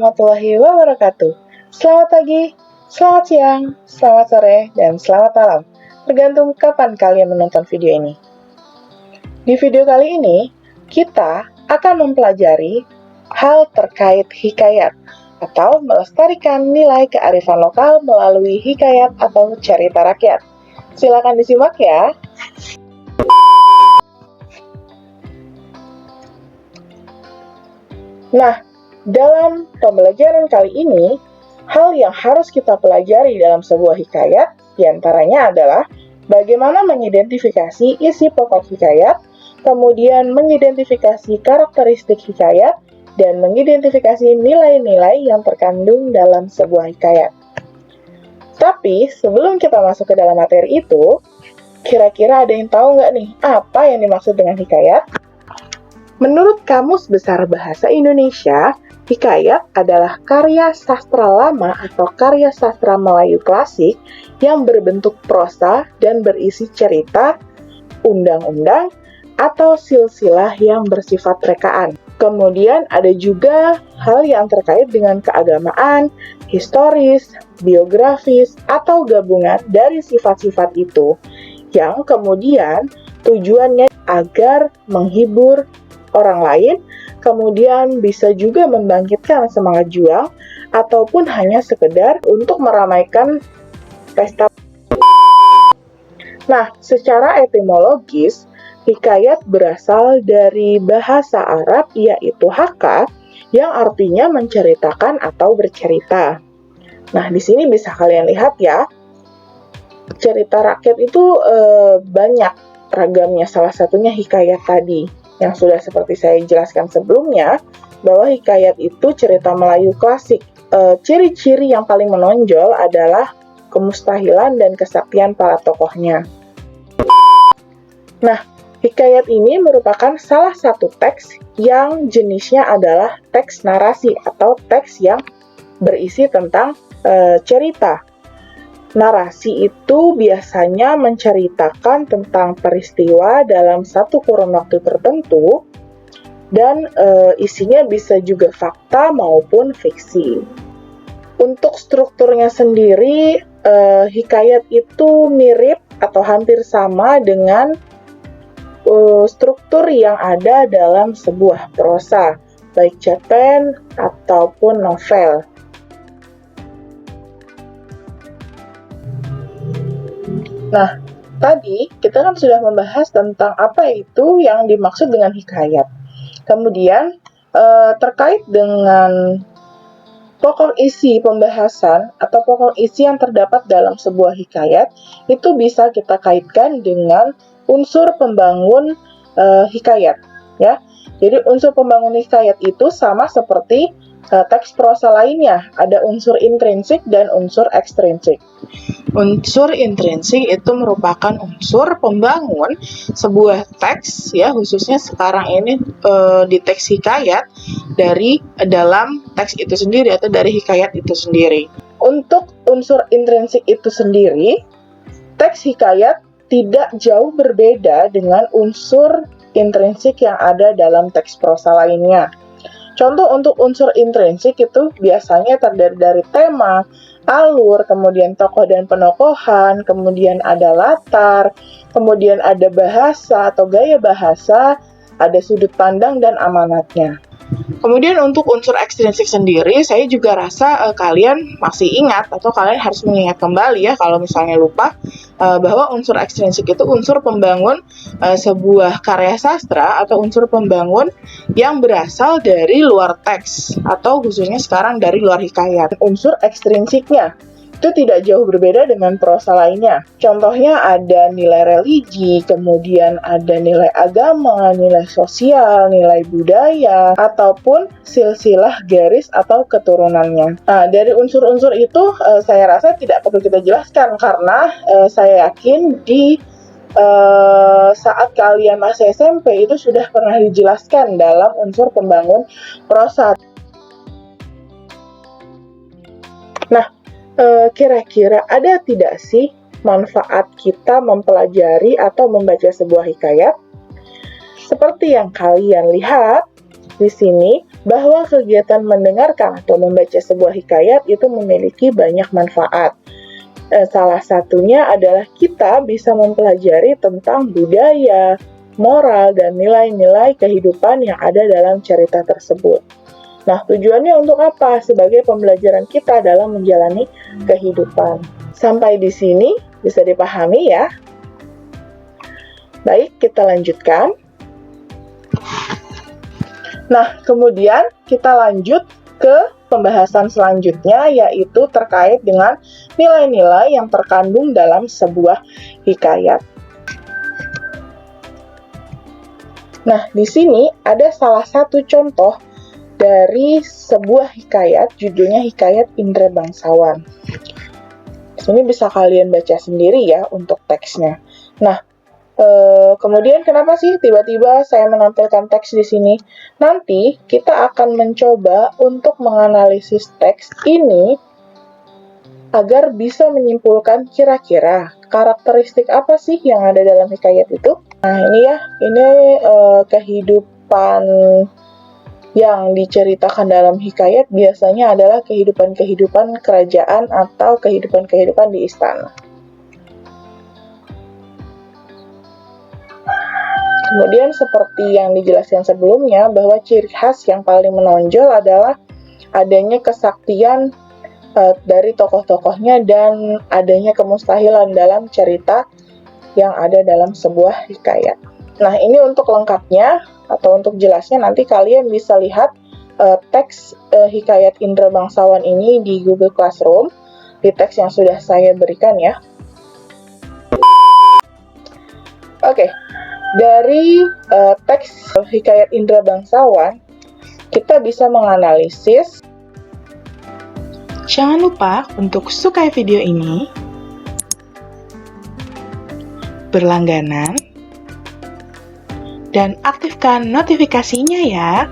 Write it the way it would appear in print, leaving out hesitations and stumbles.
warahmatullahi wabarakatuh. Selamat pagi, selamat siang, selamat sore, dan selamat malam. Tergantung kapan kalian menonton video ini. Di video kali ini, kita akan mempelajari hal terkait hikayat atau melestarikan nilai kearifan lokal melalui hikayat atau cerita rakyat. Silakan disimak ya. Nah, dalam pembelajaran kali ini, hal yang harus kita pelajari dalam sebuah hikayat diantaranya adalah bagaimana mengidentifikasi isi pokok hikayat, kemudian mengidentifikasi karakteristik hikayat, dan mengidentifikasi nilai-nilai yang terkandung dalam sebuah hikayat. Tapi, sebelum kita masuk ke dalam materi itu, kira-kira ada yang tahu nggak nih, apa yang dimaksud dengan hikayat? Menurut Kamus Besar Bahasa Indonesia, hikayat adalah karya sastra lama atau karya sastra Melayu klasik yang berbentuk prosa dan berisi cerita, undang-undang, atau silsilah yang bersifat rekaan. Kemudian ada juga hal yang terkait dengan keagamaan, historis, biografis, atau gabungan dari sifat-sifat itu, yang kemudian tujuannya agar menghibur orang lain, kemudian bisa juga membangkitkan semangat juang, ataupun hanya sekedar untuk meramaikan pesta. Nah, secara etimologis, hikayat berasal dari bahasa Arab yaitu haka, yang artinya menceritakan atau bercerita. Nah, di sini bisa kalian lihat ya, cerita rakyat itu banyak ragamnya, salah satunya hikayat tadi. Yang sudah seperti saya jelaskan sebelumnya, bahwa hikayat itu cerita Melayu klasik. Ciri-ciri yang paling menonjol adalah kemustahilan dan kesaktian para tokohnya. Nah, hikayat ini merupakan salah satu teks yang jenisnya adalah teks narasi atau teks yang berisi tentang cerita. Narasi itu biasanya menceritakan tentang peristiwa dalam satu kurun waktu tertentu dan isinya bisa juga fakta maupun fiksi. Untuk strukturnya sendiri, hikayat itu mirip atau hampir sama dengan struktur yang ada dalam sebuah prosa, baik cerpen ataupun novel. Nah, tadi kita kan sudah membahas tentang apa itu yang dimaksud dengan hikayat. Kemudian, terkait dengan pokok isi pembahasan atau pokok isi yang terdapat dalam sebuah hikayat, itu bisa kita kaitkan dengan unsur pembangun hikayat. Ya. Jadi, unsur pembangun hikayat itu sama seperti teks prosa lainnya, ada unsur intrinsik dan unsur ekstrinsik. Unsur intrinsik itu merupakan unsur pembangun sebuah teks, ya, khususnya sekarang ini di teks hikayat dari dalam teks itu sendiri atau dari hikayat itu sendiri. Untuk unsur intrinsik itu sendiri, teks hikayat tidak jauh berbeda dengan unsur intrinsik yang ada dalam teks prosa lainnya. Contoh untuk unsur intrinsik itu biasanya terdiri dari tema, alur, kemudian tokoh dan penokohan, kemudian ada latar, kemudian ada bahasa atau gaya bahasa, ada sudut pandang dan amanatnya. Kemudian untuk unsur ekstrinsik sendiri, saya juga rasa kalian masih ingat atau kalian harus mengingat kembali ya kalau misalnya lupa bahwa unsur ekstrinsik itu unsur pembangun sebuah karya sastra atau unsur pembangun yang berasal dari luar teks atau khususnya sekarang dari luar hikayat. Unsur ekstrinsiknya itu tidak jauh berbeda dengan prosa lainnya. Contohnya ada nilai religi, kemudian ada nilai agama, nilai sosial, nilai budaya, ataupun silsilah garis atau keturunannya. Nah, dari unsur-unsur itu saya rasa tidak perlu kita jelaskan karena saya yakin di saat kalian masih SMP itu sudah pernah dijelaskan dalam unsur pembangun prosa. Nah, kira-kira ada tidak sih manfaat kita mempelajari atau membaca sebuah hikayat? Seperti yang kalian lihat di sini, bahwa kegiatan mendengarkan atau membaca sebuah hikayat itu memiliki banyak manfaat. Salah satunya adalah kita bisa mempelajari tentang budaya, moral, dan nilai-nilai kehidupan yang ada dalam cerita tersebut. Nah, tujuannya untuk apa? Sebagai pembelajaran kita dalam menjalani kehidupan. Sampai di sini bisa dipahami ya? Baik, kita lanjutkan. Nah, kemudian kita lanjut ke pembahasan selanjutnya, yaitu terkait dengan nilai-nilai yang terkandung dalam sebuah hikayat. Nah, di sini ada salah satu contoh dari sebuah hikayat, judulnya Hikayat Indra Bangsawan. Di sini bisa kalian baca sendiri ya untuk teksnya. Nah, kemudian kenapa sih tiba-tiba saya menampilkan teks di sini? Nanti kita akan mencoba untuk menganalisis teks ini agar bisa menyimpulkan kira-kira karakteristik apa sih yang ada dalam hikayat itu. Nah, ini kehidupan yang diceritakan dalam hikayat biasanya adalah kehidupan-kehidupan kerajaan atau kehidupan-kehidupan di istana. Kemudian seperti yang dijelaskan sebelumnya, bahwa ciri khas yang paling menonjol adalah adanya kesaktian dari tokoh-tokohnya dan adanya kemustahilan dalam cerita yang ada dalam sebuah hikayat. Nah, ini untuk lengkapnya atau untuk jelasnya nanti kalian bisa lihat teks Hikayat Indra Bangsawan ini di Google Classroom, di teks yang sudah saya berikan ya. Oke. Dari teks Hikayat Indra Bangsawan, kita bisa menganalisis. Jangan lupa untuk sukai video ini, berlangganan, dan aktifkan notifikasinya ya.